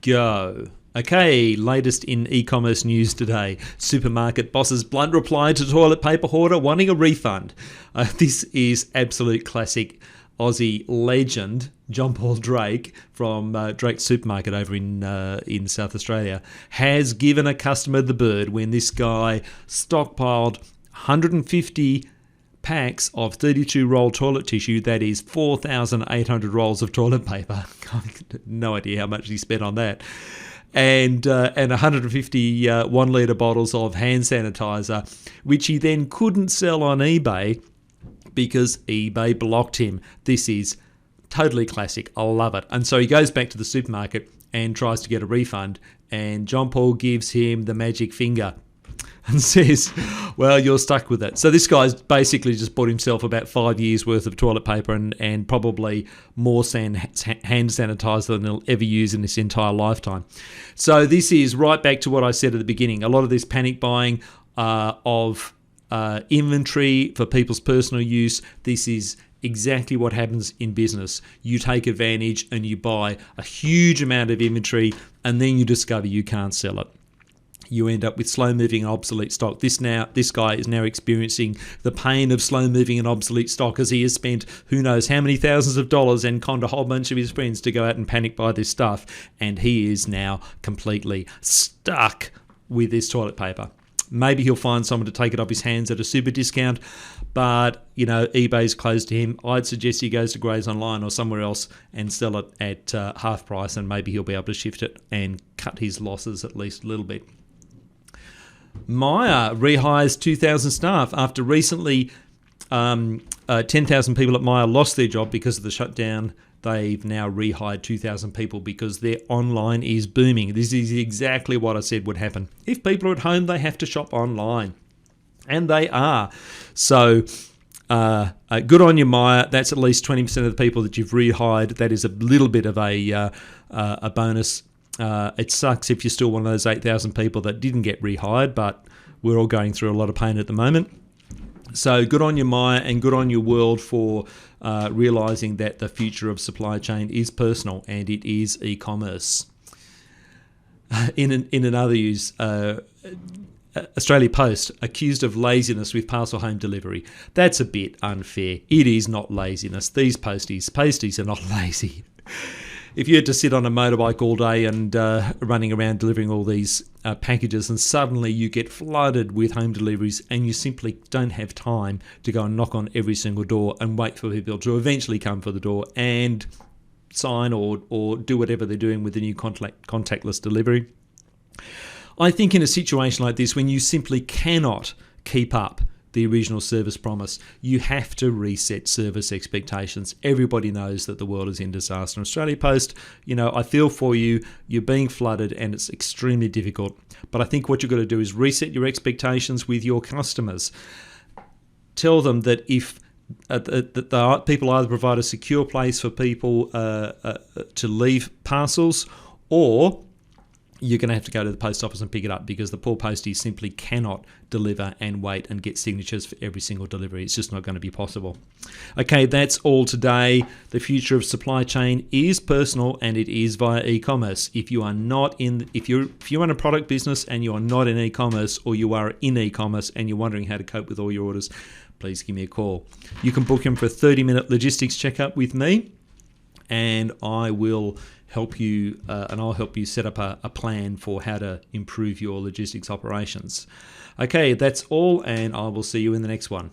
go. Okay, latest in e-commerce news today. Supermarket boss's blunt reply to toilet paper hoarder wanting a refund. This is absolute classic Aussie legend. John Paul Drake from Drake's Supermarket over in South Australia has given a customer the bird when this guy stockpiled 150 packs of 32 roll toilet tissue. That is 4,800 rolls of toilet paper. No idea how much he spent on that. And 150 1 litre bottles of hand sanitizer, which he then couldn't sell on eBay because eBay blocked him. This is totally classic. I love it. And so he goes back to the supermarket and tries to get a refund, and John Paul gives him the magic finger and says, well, you're stuck with it. So this guy's basically just bought himself about 5 years worth of toilet paper and probably more hand sanitizer than he'll ever use in this entire lifetime. So this is right back to what I said at the beginning. A lot of this panic buying of inventory for people's personal use. This is exactly what happens in business. You take advantage and you buy a huge amount of inventory, and then you discover you can't sell it. You end up with slow-moving and obsolete stock. This guy is now experiencing the pain of slow-moving and obsolete stock, as he has spent who knows how many thousands of dollars and conned a whole bunch of his friends to go out and panic buy this stuff, and he is now completely stuck with this toilet paper. Maybe he'll find someone to take it off his hands at a super discount, but eBay's closed to him. I'd suggest he goes to Grays Online or somewhere else and sell it at half price, and maybe he'll be able to shift it and cut his losses at least a little bit. Myer rehires 2,000 staff after recently 10,000 people at Myer lost their job because of the shutdown. They've now rehired 2,000 people because their online is booming. This is exactly what I said would happen. If people are at home, they have to shop online. And they are. So good on you, Myer. That's at least 20% of the people that you've rehired. That is a little bit of a bonus. It sucks if you're still one of those 8,000 people that didn't get rehired, but we're all going through a lot of pain at the moment. So good on you, Myer, and good on your world for realising that the future of supply chain is personal and it is e-commerce. In another news, Australia Post accused of laziness with parcel home delivery. That's a bit unfair. It is not laziness. These posties are not lazy. If you had to sit on a motorbike all day and running around delivering all these packages, and suddenly you get flooded with home deliveries and you simply don't have time to go and knock on every single door and wait for people to eventually come for the door and sign or do whatever they're doing with the new contactless delivery. I think in a situation like this, when you simply cannot keep up the original service promise, you have to reset service expectations. Everybody knows that the world is in disaster. Australia Post, I feel for you. You're being flooded and it's extremely difficult. But I think what you've got to do is reset your expectations with your customers. Tell them that if that people either provide a secure place for people to leave parcels, or you're going to have to go to the post office and pick it up, because the poor posties simply cannot deliver and wait and get signatures for every single delivery. It's just not going to be possible. Okay, that's all today. The future of supply chain is personal and it is via e-commerce. If you run a product business and you are not in e-commerce, or you are in e-commerce and you're wondering how to cope with all your orders, please give me a call. You can book in for a 30-minute logistics checkup with me, and I will help you, I'll help you set up a plan for how to improve your logistics operations. Okay, that's all, and I will see you in the next one.